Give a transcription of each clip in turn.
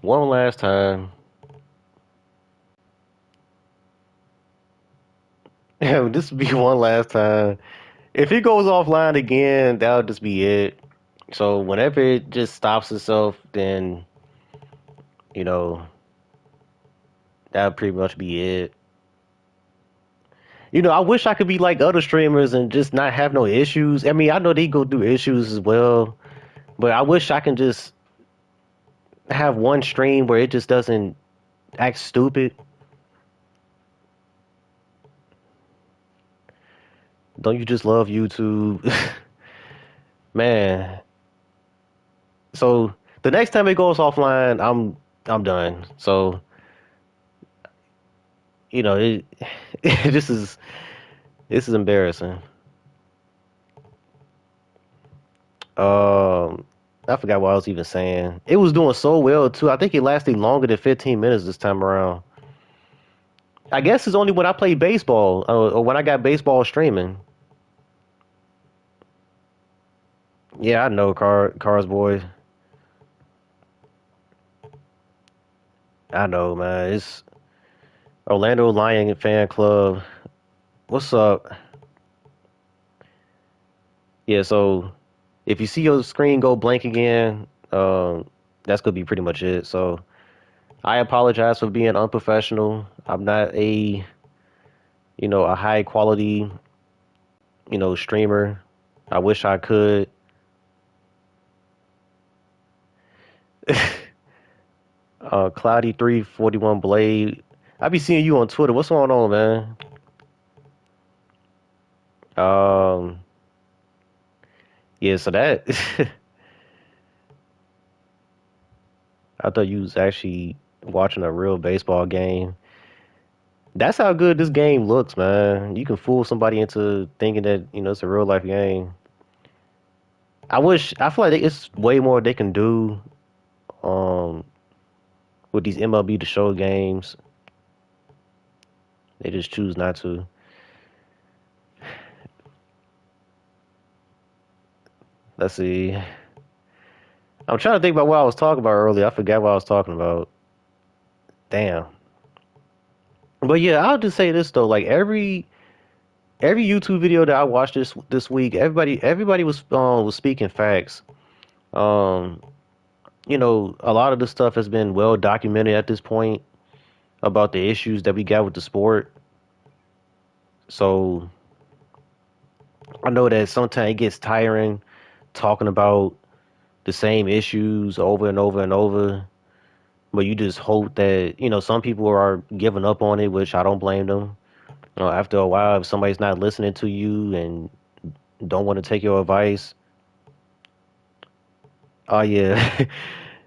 One last time. This would be one last time. If it goes offline again, that'll just be it. So whenever it just stops itself, then you know that'll pretty much be it. I wish I could be like other streamers and just not have no issues. I mean, I know they go through issues as well, but I wish I can just have one stream where it just doesn't act stupid. Don't you just love YouTube? Man. So the next time it goes offline, I'm done. So, it this is embarrassing. Um I forgot what I was even saying. It was doing so well too. I think it lasted longer than 15 minutes this time around. I guess it's only when I play baseball or when I got baseball streaming. Yeah, I know Cars boy. I know, man. It's Orlando Lion fan club. What's up? Yeah, so if you see your screen go blank again, that's gonna be pretty much it. So I apologize for being unprofessional. I'm not a high quality, streamer. I wish I could. Cloudy 341 Blade. I be seeing you on Twitter. What's going on, man? Um, yeah, so that I thought you was actually watching a real baseball game. That's how good this game looks, man. You can fool somebody into thinking that, it's a real life game. I feel like it's way more they can do um with these MLB The Show games. They just choose not to. Let's see. I'm trying to think about what I was talking about earlier. I forgot what I was talking about. Damn. But yeah, I'll just say this though. Like every YouTube video that I watched this week, everybody was speaking facts. Um, a lot of this stuff has been well documented at this point about the issues that we got with the sport. So I know that sometimes it gets tiring talking about the same issues over and over and over. But you just hope that, some people are giving up on it, which I don't blame them. After a while, if somebody's not listening to you and don't want to take your advice, oh yeah,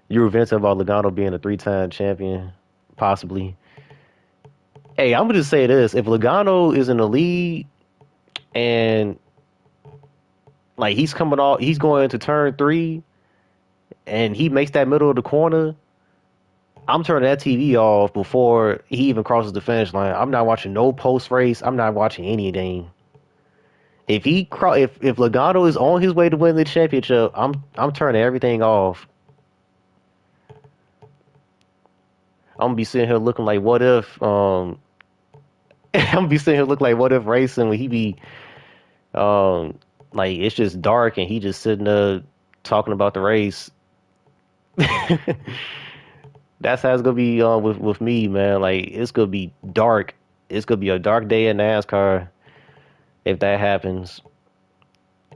you were venting about Logano being a three-time champion, possibly. Hey, I'm gonna just say this: if Logano is in the lead and like he's going to turn three, and he makes that middle of the corner, I'm turning that TV off before he even crosses the finish line. I'm not watching no post race. I'm not watching anything. If Logano is on his way to win the championship, I'm turning everything off. I'm gonna be sitting here looking like what if I'm gonna be sitting here looking like what if racing when he be um like it's just dark and he just sitting there talking about the race. That's how it's gonna be with me, man. Like it's gonna be dark. It's gonna be a dark day in NASCAR if that happens.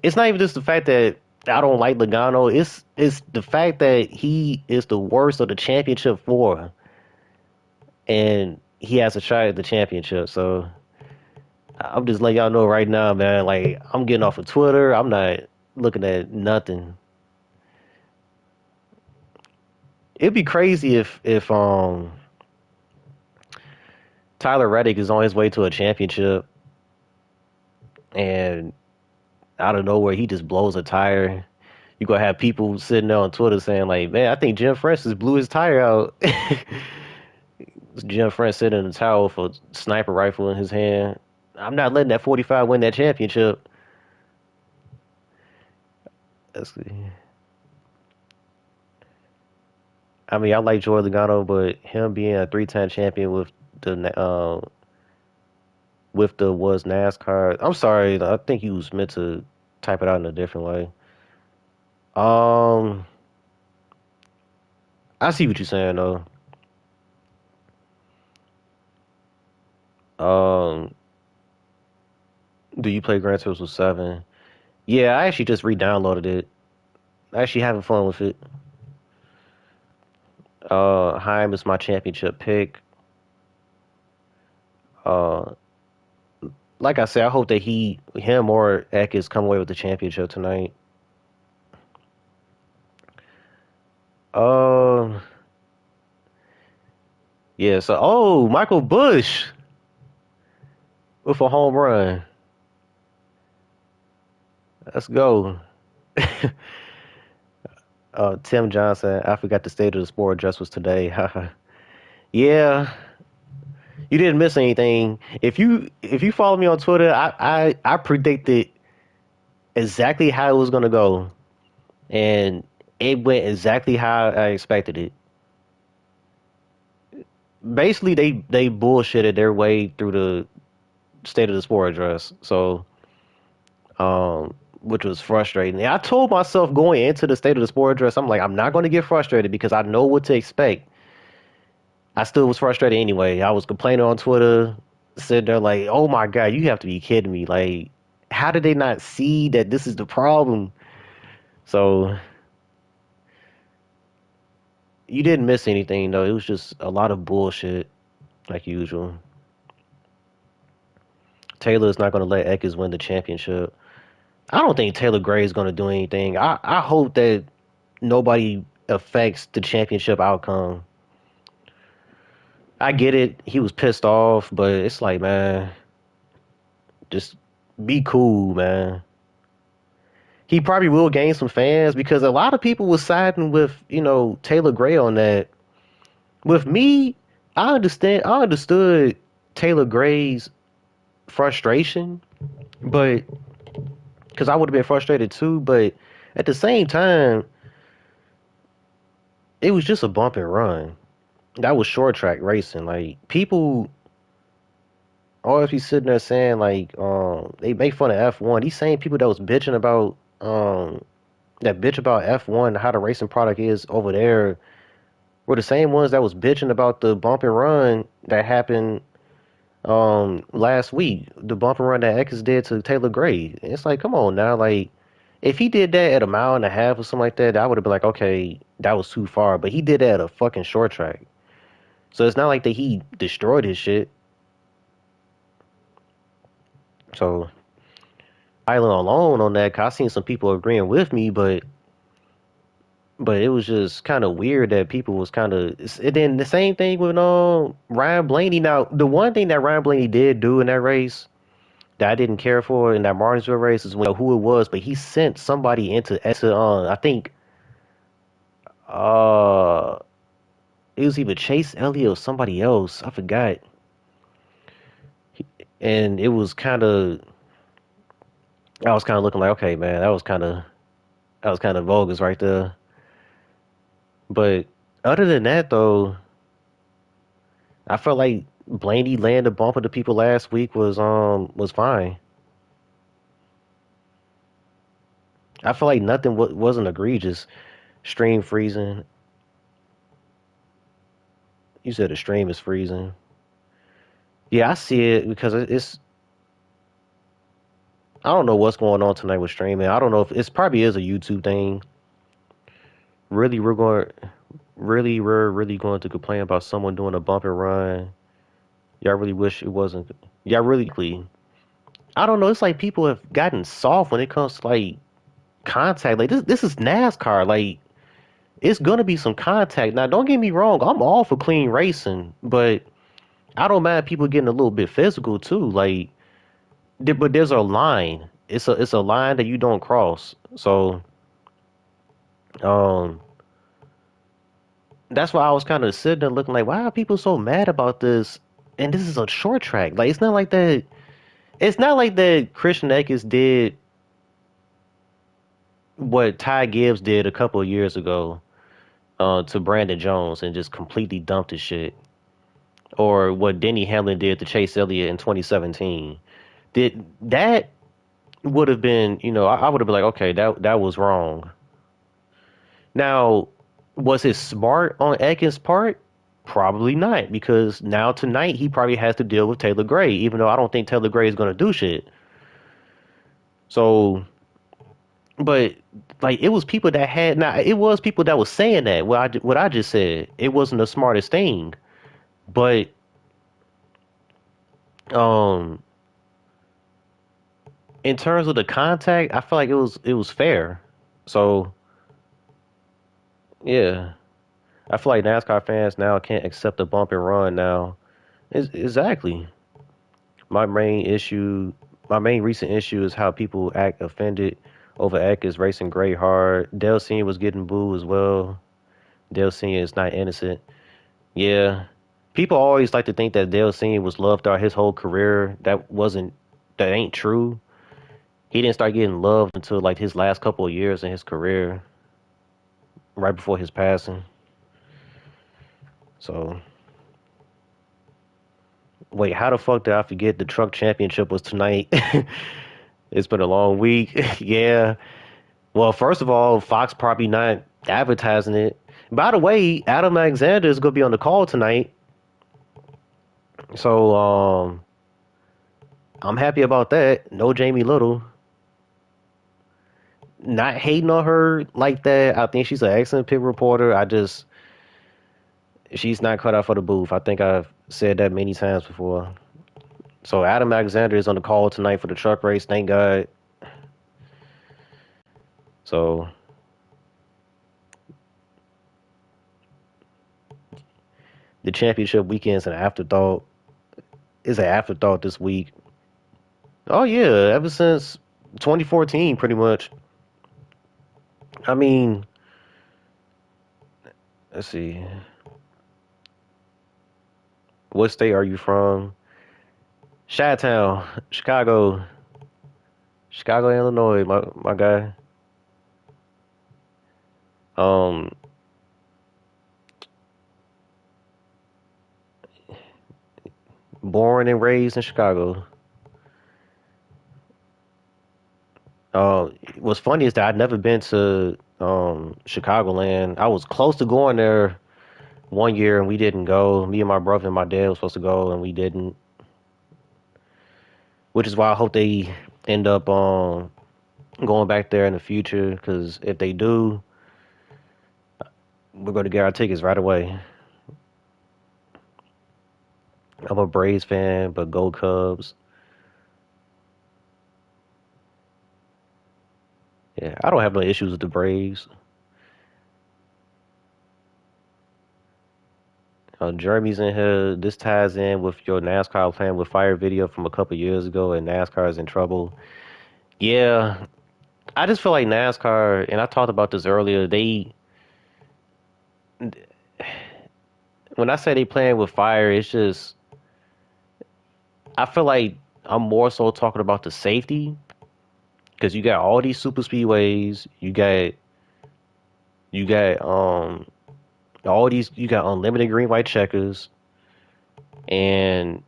It's not even just the fact that I don't like Logano. It's the fact that he is the worst of the championship four, and he has a shot at the championship. So I'm just letting y'all know right now, man. Like I'm getting off of Twitter. I'm not looking at nothing. It'd be crazy if Tyler Reddick is on his way to a championship and out of nowhere he just blows a tire. You gonna have people sitting there on Twitter saying like, "Man, I think Jim Francis blew his tire out." Jim Francis sitting in the towel with a sniper rifle in his hand. I'm not letting that 45 win that championship. That's, I mean, I like Joey Logano, but him being a three-time champion with the was NASCAR. I'm sorry, I think he was meant to type it out in a different way. Um, I see what you're saying though. Um, do you play Gran Turismo 7? Yeah, I actually just re-downloaded it. Actually having fun with it. Heim is my championship pick. Uh, like I said, I hope that him or Ekis come away with the championship tonight. Uh, yeah. So, Michael Bush with a home run. Let's go. Tim Johnson. I forgot the state of the sport address was today. Yeah, you didn't miss anything. If you follow me on Twitter, I predicted exactly how it was gonna go, and it went exactly how I expected it. Basically, they bullshitted their way through the state of the sport address. So, which was frustrating. And I told myself going into the state of the sport address, I'm like, I'm not going to get frustrated because I know what to expect. I still was frustrated anyway. I was complaining on Twitter, sitting there like, oh my God, you have to be kidding me. Like, how did they not see that this is the problem? So you didn't miss anything though. It was just a lot of bullshit, like usual. Taylor is not going to let Eckes win the championship. I don't think Taylor Gray is going to do anything. I hope that nobody affects the championship outcome. I get it. He was pissed off, but it's like, man, just be cool, man. He probably will gain some fans because a lot of people was siding with, Taylor Gray on that. With me, I understood Taylor Gray's frustration, but because I would have been frustrated too, but at the same time, it was just a bump and run. That was short track racing. Like people always be sitting there saying like they make fun of F1. These same people that was bitching about that bitch about F1 how the racing product is over there were the same ones that was bitching about the bump and run that happened last week. The bump and run that X did to Taylor Gray. It's like, come on now, like if he did that at a mile and a half or something like that, I would have been like, okay, that was too far. But he did that at a fucking short track. So it's not like that he destroyed his shit. So island alone on that, 'cause I seen some people agreeing with me, but it was just kind of weird that people was kind of. And then the same thing with Ryan Blaney. Now the one thing that Ryan Blaney did do in that race that I didn't care for in that Martinsville race is when who it was, but he sent somebody into I think uh it was either Chase Elliott or somebody else. I forgot. And it was kind of I was kind of looking like, okay, man, that was kind of bogus right there. But other than that, though, I felt like Blaney laying the bump into people last week was fine. I feel like nothing wasn't egregious. Stream freezing. You said the stream is freezing. Yeah, I see it because it's. I don't know what's going on tonight with streaming. I don't know if it's probably is a YouTube thing. Really, we're really going to complain about someone doing a bump and run. Y'all really wish it wasn't. Y'all really. I don't know. It's like people have gotten soft when it comes to like contact. Like this is NASCAR. Like it's gonna be some contact. Now, don't get me wrong. I'm all for clean racing, but I don't mind people getting a little bit physical too. Like, but there's a line. It's a line that you don't cross. So, um, that's why I was kind of sitting there looking like, why are people so mad about this? And this is a short track. Like, it's not like that. It's not like that. Christian Eckes did what Ty Gibbs did a couple of years ago. to Brandon Jones and just completely dumped his shit, or what Denny Hamlin did to Chase Elliott in 2017. Did that would have been, I would have been like, okay, that was wrong. Now, was it smart on Ekins' part? Probably not, because now tonight he probably has to deal with Taylor Gray, even though I don't think Taylor Gray is going to do shit. So, but like it was people that had now it was people that was saying that what I just said it wasn't the smartest thing, but um in terms of the contact, I feel like it was fair. So yeah, I feel like NASCAR fans now can't accept a bump and run now. Exactly. My main issue, my main recent issue is how people act offended over Eckes racing Gray hard. Dale Senior was getting booed as well. Dale Senior is not innocent. Yeah. People always like to think that Dale Senior was loved throughout his whole career. That ain't true. He didn't start getting loved until like his last couple of years in his career, right before his passing. So, wait, how the fuck did I forget the truck championship was tonight? It's been a long week. Yeah. Well, first of all, Fox probably not advertising it. By the way, Adam Alexander is gonna be on the call tonight. So, I'm happy about that. No Jamie Little. Not hating on her like that. I think she's an excellent pit reporter. She's not cut out for the booth. I think I've said that many times before. So Adam Alexander is on the call tonight for the truck race. Thank God. So the championship weekend's an afterthought. Is an afterthought this week. Oh yeah, ever since 2014, pretty much. I mean, let's see. What state are you from? Chi-Town, Chicago, Chicago, Illinois. My guy. Um, Born and raised in Chicago. What's funny is that I'd never been to Chicagoland. I was close to going there one year and we didn't go. Me and my brother and my dad were supposed to go and we didn't. Which is why I hope they end up going back there in the future. Because if they do, we're going to get our tickets right away. I'm a Braves fan, but go Cubs. Yeah, I don't have no issues with the Braves. Jeremy's in here. This ties in with your NASCAR plan with fire video from a couple years ago, and NASCAR is in trouble. Yeah, I just feel like NASCAR, and I talked about this earlier. When I say they playing with fire, it's just I feel like I'm more so talking about the safety because you got all these super speedways, you got all these, you got unlimited green white checkers, and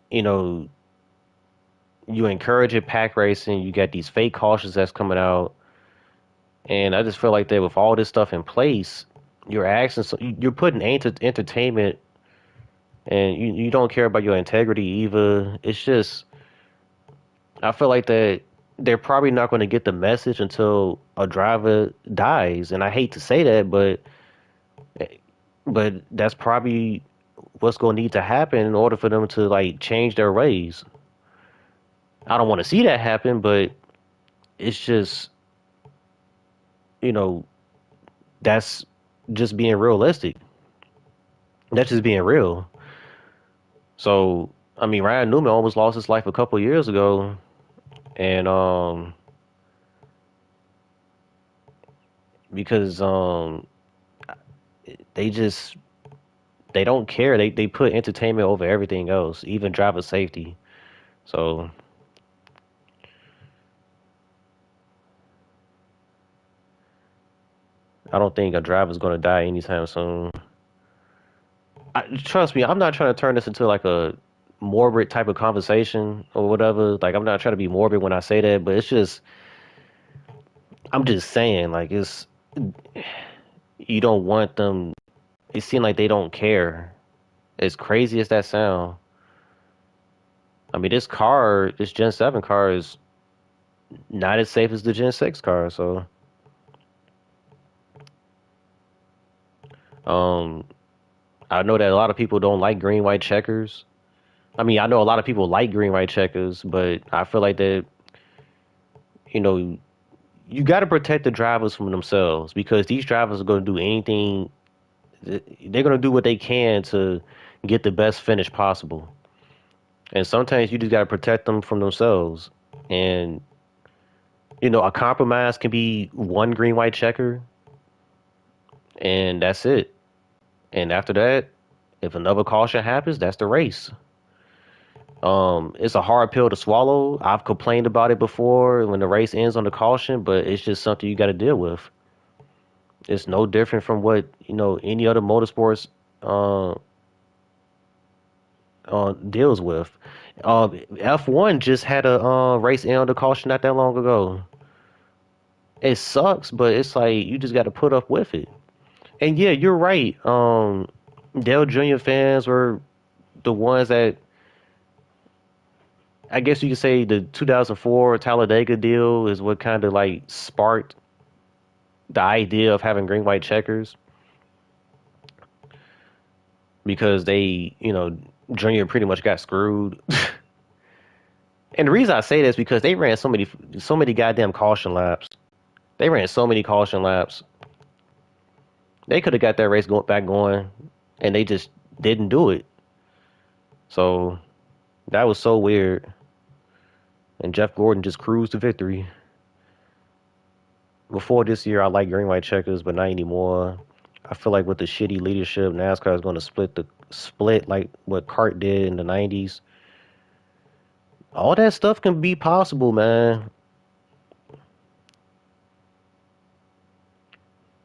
you know you encourage it pack racing. You got these fake cautions that's coming out, and I just feel like that with all this stuff in place, you're putting entertainment, and you don't care about your integrity either. It's just I feel like that they're probably not going to get the message until a driver dies, and I hate to say that, but that's probably what's going to need to happen in order for them to like change their ways. I don't want to see that happen, but it's just you know that's just being realistic. That's just being real. So I mean, Ryan Newman almost lost his life a couple years ago, and because they just they don't care. They put entertainment over everything else, even driver safety. So I don't think a driver's gonna die anytime soon. Trust me, I'm not trying to turn this into like a morbid type of conversation or whatever. Like I'm not trying to be morbid when I say that, but it's just I'm just saying like it's you don't want them. It seems like they don't care. As crazy as that sound, I mean, this Gen 7 car is not as safe as the Gen 6 car. So, um, I know that a lot of people don't like green white checkers. I mean, I know a lot of people like green white checkers, but I feel like that, you know, you got to protect the drivers from themselves because these drivers are going to do anything. They're going to do what they can to get the best finish possible. And sometimes you just got to protect them from themselves. And, a compromise can be one green white checker, and that's it. And after that, if another caution happens, that's the race. It's a hard pill to swallow. I've complained about it before when the race ends on the caution, but it's just something you got to deal with. It's no different from what any other motorsports uh, deals with. F1 just had a race end on the caution not that long ago. It sucks, but it's like you just got to put up with it. And yeah, you're right. Dale Jr. fans were the ones that I guess you could say the 2004 Talladega deal is what kind of like sparked the idea of having green white checkers because Junior pretty much got screwed. And the reason I say this is because they ran so many goddamn caution laps. They ran so many caution laps. They could have got that race back going, and they just didn't do it. So that was so weird. And Jeff Gordon just cruised to victory. Before this year, I like green white checkers, but not anymore. I feel like with the shitty leadership, NASCAR is going to split like what CART did in the '90s. All that stuff can be possible, man.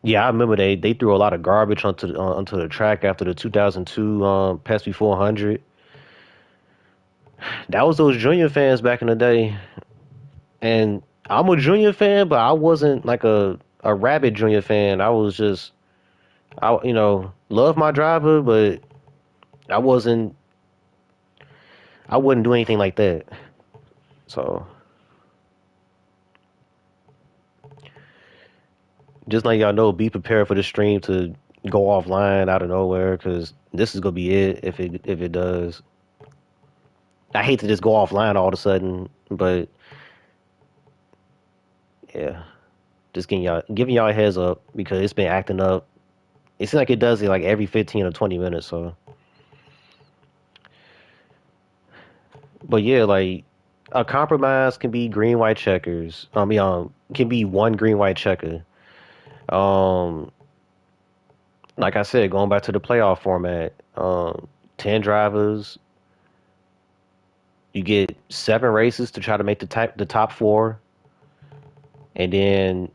Yeah, I remember they threw a lot of garbage onto the track after the 2002 Pesky 400. That was those junior fans back in the day, and I'm a junior fan, but I wasn't like a rabid junior fan. I was just love my driver, but I wasn't I wouldn't do anything like that. So just like y'all know, be prepared for the stream to go offline out of nowhere because this is gonna be it if it does. I hate to just go offline all of a sudden, but yeah, just giving y'all a heads up because it's been acting up. It seems like it does it like every 15 or 20 minutes. So, but yeah, like a compromise can be green white checkers. I mean, can be one green white checker. Um, like I said, going back to the playoff format, 10 drivers. You get 7 races to try to make the top four, and then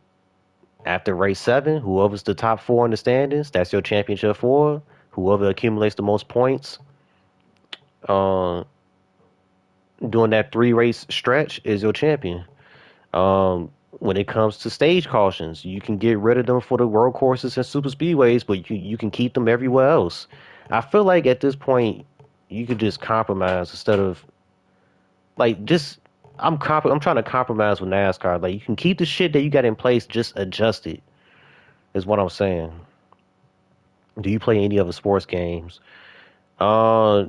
after race 7, whoever's the top four in the standings, that's your championship four. Whoever accumulates the most points, uh, during that 3 race stretch is your champion. When it comes to stage cautions, you can get rid of them for the road courses and super speedways, but you can keep them everywhere else. I feel like at this point you could just compromise instead of like just I'm trying to compromise with NASCAR. Like you can keep the shit that you got in place, just adjust it. Is what I'm saying. Do you play any other sports games? Uh,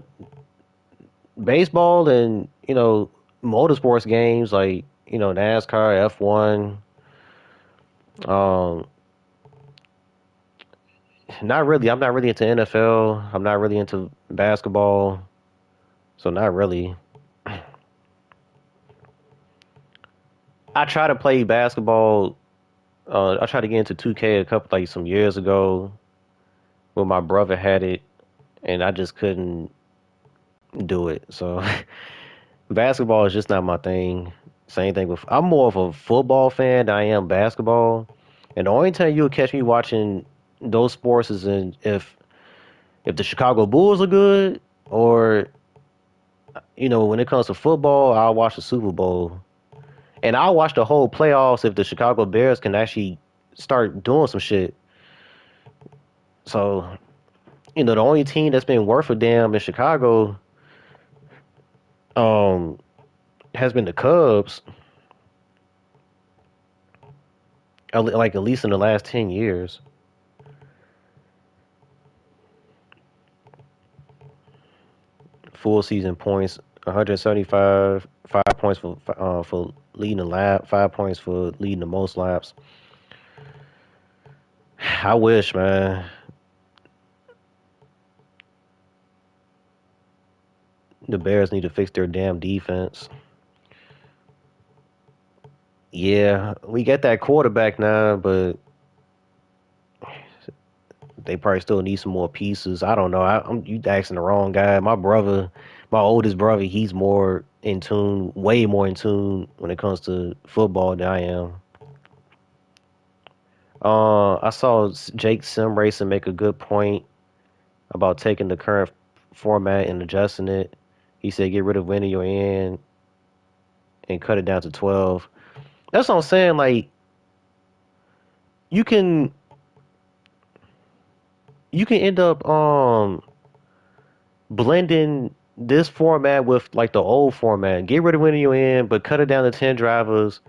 Baseball and motorsports games like NASCAR, F1. Um, Not really. I'm not really into NFL. I'm not really into basketball. So not really. I try to play basketball. I tried to get into 2K a couple like some years ago when my brother had it, and I just couldn't do it. So basketball is just not my thing. Same thing with I'm more of a football fan than I am basketball. And the only time you'll catch me watching those sports is if the Chicago Bulls are good, or when it comes to football, I'll watch the Super Bowl, and I'll watch the whole playoffs if the Chicago Bears can actually start doing some shit. So the only team that's been worth a damn in Chicago um has been the Cubs, like at least in the last 10 years. Full season points, 175, 5 points for leading the lap, 5 points for leading the most laps. I wish, man. The Bears need to fix their damn defense. Yeah, we get that quarterback now, but they probably still need some more pieces. I don't know. I'm you asking the wrong guy. My brother, my oldest brother, he's more in tune, way more in tune when it comes to football than I am. I saw Jake Sim Racing make a good point about taking the current format and adjusting it. He said get rid of winning your end and cut it down to 12. That's what I'm saying. Like you can you can end up blending this format with like the old format. Get rid of winning you in, but cut it down to 10 drivers,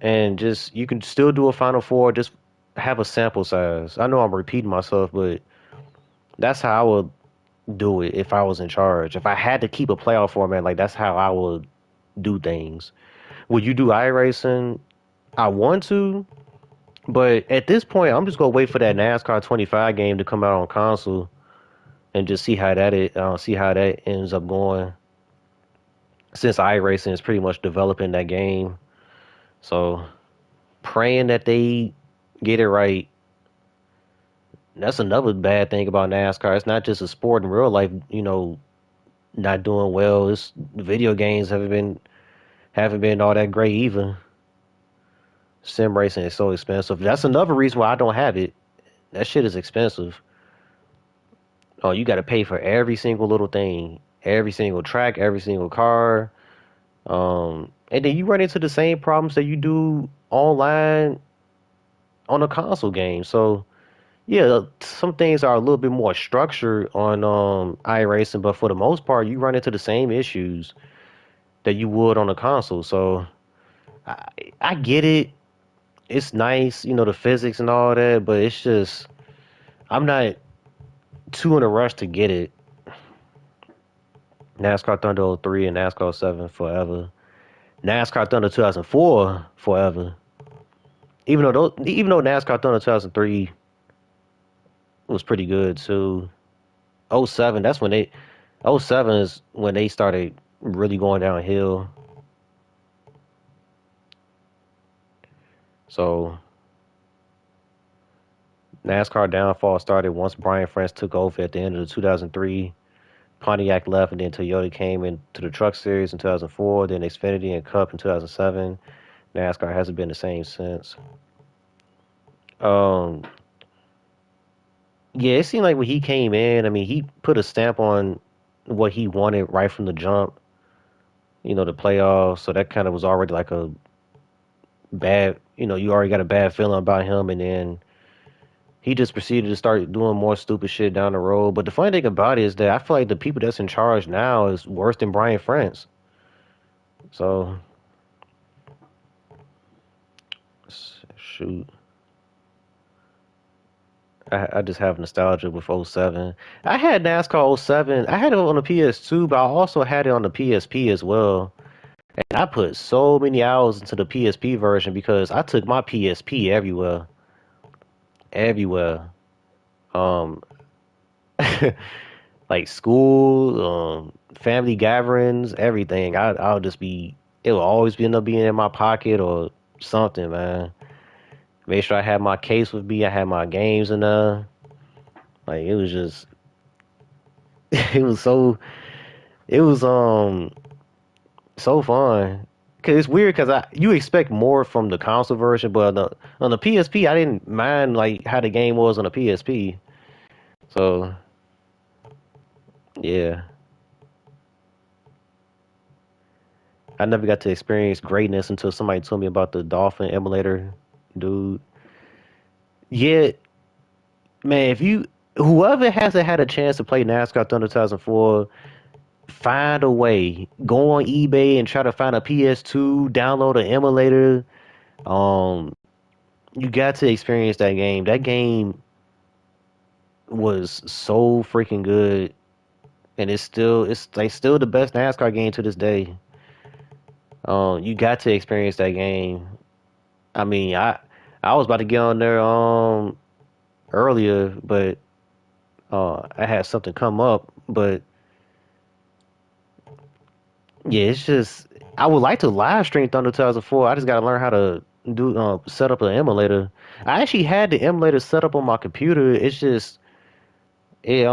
and just you can still do a final four. Just have a sample size. I know I'm repeating myself, but that's how I would do it if I was in charge. If I had to keep a playoff format, like that's how I would do things. Would you do iRacing? I want to, but at this point, I'm just gonna wait for that NASCAR 25 game to come out on console and just see how that ends up going. Since iRacing is pretty much developing that game, so praying that they get it right. That's another bad thing about NASCAR. It's not just a sport in real life, not doing well. It's video games haven't been all that great either. Sim racing is so expensive. That's another reason why I don't have it. That shit is expensive. Oh, you got to pay for every single little thing, every single track, every single car. And then you run into the same problems that you do online on a console game. So yeah, some things are a little bit more structured on iRacing, but for the most part, you run into the same issues that you would on a console. So I, I get it. It's nice, the physics and all that, but it's just I'm not too in a rush to get it. NASCAR Thunder '03 and NASCAR 7 forever. NASCAR Thunder 2004 forever. Even though NASCAR Thunder 2003 was pretty good too. '07, that's when they '07 is when they started really going downhill. So NASCAR downfall started once Brian France took over at the end of the 2003. Pontiac left, and then Toyota came into the Truck Series in 2004. Then Xfinity and Cup in 2007. NASCAR hasn't been the same since. Um, yeah, it seemed like when he came in, I mean, he put a stamp on what he wanted right from the jump. The playoffs. So that kind of was already like a bad. You already got a bad feeling about him, and then he just proceeded to start doing more stupid shit down the road. But the funny thing about it is that I feel like the people that's in charge now is worse than Brian France. So shoot. I just have nostalgia with '07. I had NASCAR '07. I had it on the PS2, but I also had it on the PSP as well. And I put so many hours into the PSP version because I took my PSP everywhere. Everywhere. Um, like school, family gatherings, everything. I'll just be. It will always end up being in my pocket or something, man. Make sure I had my case with me. I had my games in there. Like it was just. It was so. It was so fun. Cause it's weird because you expect more from the console version, but on the PSP I didn't mind like how the game was on the PSP. So yeah, I never got to experience greatness until somebody told me about the Dolphin emulator, dude. Yeah, man, if you whoever hasn't had a chance to play NASCAR Thunder 2004, find a way. Go on eBay and try to find a PS2, download an emulator. Um, you got to experience that game. That game was so freaking good, and it's like still the best NASCAR game to this day. You got to experience that game. I mean, I was about to get on there earlier, but I had something come up. But yeah, it's just I would like to live stream Thunder 2004. I just got to learn how to do set up an emulator. I actually had the emulator set up on my computer. It's just it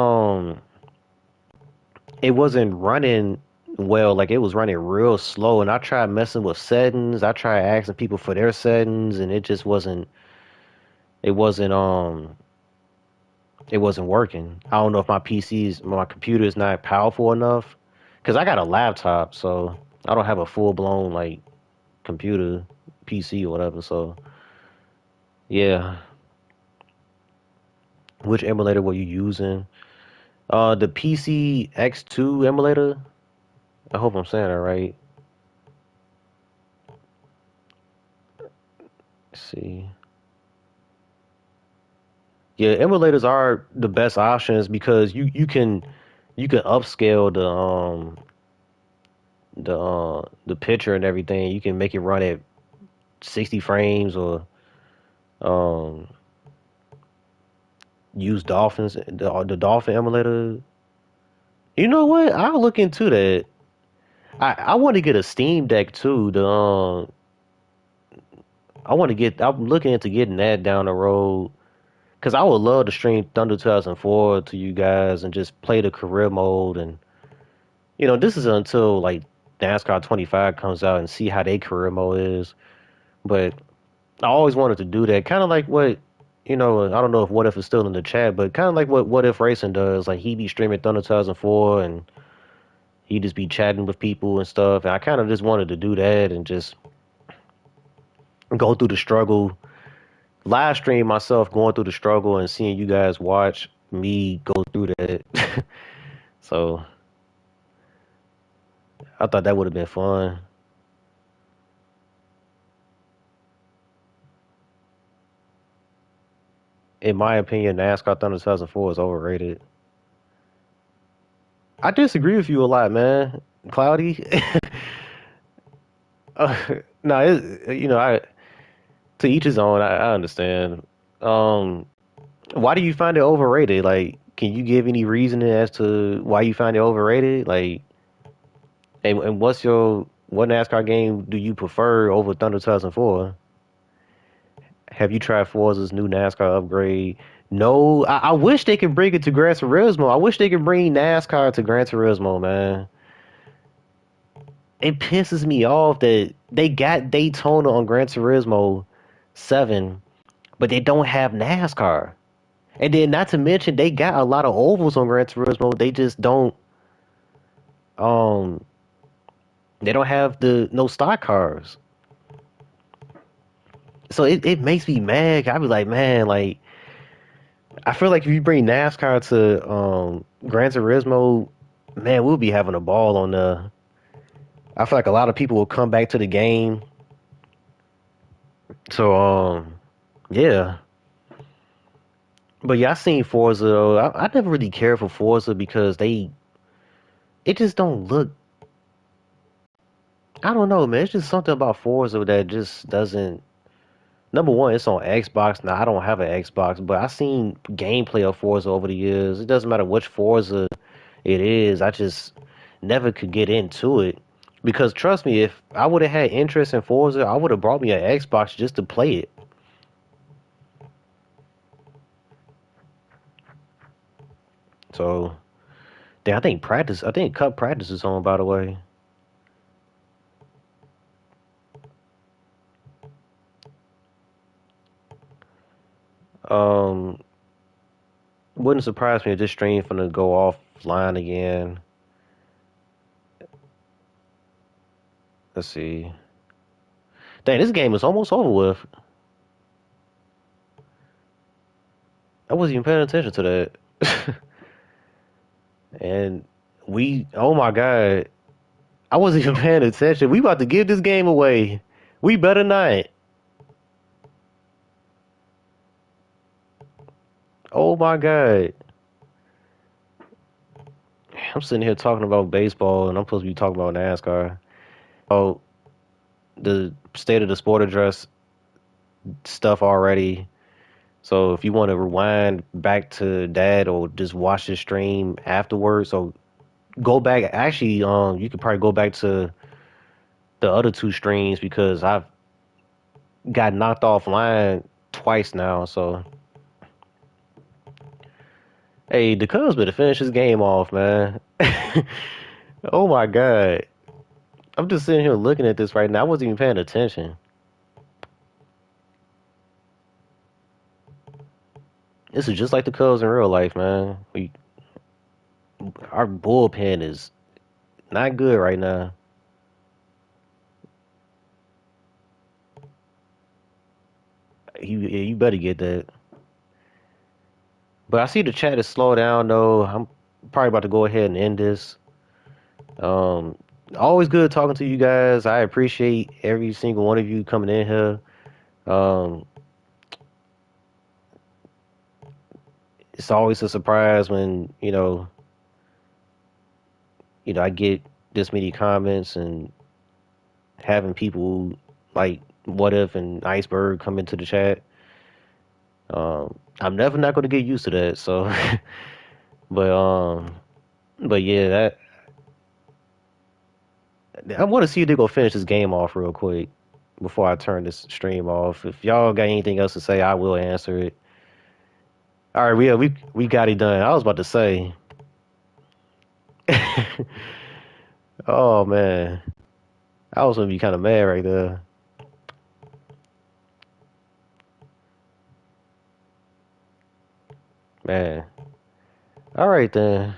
it wasn't running well. Like it was running real slow, and I tried messing with settings. I tried asking people for their settings, and it just wasn't. It wasn't. It wasn't working. I don't know if my computer is not powerful enough, because I got a laptop, so I don't have a full blown like computer, PC or whatever. So yeah, which emulator were you using? The PC X2 emulator. I hope I'm saying that right. Let's see. Yeah, emulators are the best options because you can upscale the picture and everything. You can make it run at 60 frames or um use the Dolphin emulator. You know what? I'll look into that. I want to get a Steam Deck too. I want to get. I'm looking into getting that down the road because I would love to stream Thunder 2004 to you guys and just play the career mode. And this is until like NASCAR 25 comes out and see how their career mode is. But I always wanted to do that, kind of like what. I don't know if What If is still in the chat, but kind of like what If Racing does. Like he be streaming Thunder 2004 and he just be chatting with people and stuff. And I kind of just wanted to do that and just go through the struggle, live stream myself going through the struggle and seeing you guys watch me go through that. So I thought that would have been fun. In my opinion, NASCAR Thunder 2004 is overrated. I disagree with you a lot, man. Cloudy. uh, no, I to each his own. I understand. Um, why do you find it overrated? Like, can you give any reasoning as to why you find it overrated? Like, and what NASCAR game do you prefer over Thunder 2004? Have you tried Forza's new NASCAR upgrade? No, I wish they could bring it to Gran Turismo. I wish they could bring NASCAR to Gran Turismo, man. It pisses me off that they got Daytona on Gran Turismo 7, but they don't have NASCAR. And then not to mention they got a lot of ovals on Gran Turismo. Um they don't have the no stock cars. So it makes me mad. I be like, man, like I feel like if you bring NASCAR to Gran Turismo, man, we'll be having a ball on the I feel like a lot of people will come back to the game. So yeah. But yeah, I seen Forza though. I never really cared for Forza because it just don't look. I don't know, man. It's just something about Forza that just doesn't. Number one, it's on Xbox. Now I don't have an Xbox, but I seen gameplay of Forza over the years. It doesn't matter which Forza it is. I just never could get into it because trust me, if I would have had interest in Forza, I would have brought me an Xbox just to play it. So, I think Cup practice is on. By the way, Um, wouldn't surprise me if this stream finna go offline again. Let's see. Dang, this game is almost over with. I wasn't even paying attention to that. And oh my God, I wasn't even paying attention. We about to give this game away. We better not. Oh my God. I'm sitting here talking about baseball and I'm supposed to be talking about NASCAR. Oh, the state of the sport address stuff already. So if you want to rewind back to that or just watch the stream afterwards, so go back. Actually, you could probably go back to the other two streams because I've got knocked offline twice now. So hey, the Cubs better finish this game off, man. Oh my God. I'm just sitting here looking at this right now. I wasn't even paying attention. This is just like the Cubs in real life, man. Our bullpen is not good right now. You better get that. But I see the chat is slow down though. I'm probably about to go ahead and end this. Um, always good talking to you guys. I appreciate every single one of you coming in here. Um, it's always a surprise when I get this many comments and having people like What If and Iceberg come into the chat. I'm never not going to get used to that. So, but but yeah, that I want to see if they go finish this game off real quick before I turn this stream off. If y'all got anything else to say, I will answer it. All right, we got it done. I was about to say, oh man, I was gonna be kind of mad right there, man. All right then.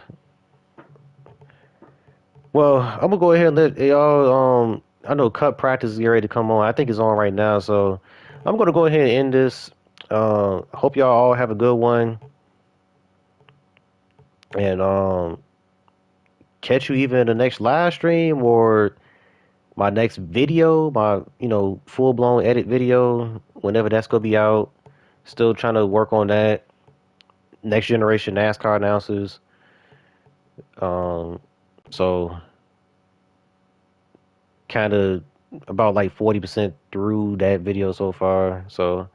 Well, I'm gonna go ahead and let y'all. I know cut practice is getting ready to come on. I think it's on right now, so I'm gonna go ahead and end this. Hope y'all all have a good one, and catch you either in the next live stream or my next video, my full blown edit video, whenever that's gonna be out. Still trying to work on that. Next generation NASCAR announcers. Um, so kind of about like 40% through that video so far. So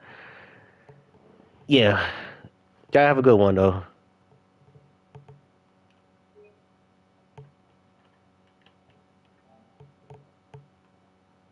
yeah, y'all have a good one though.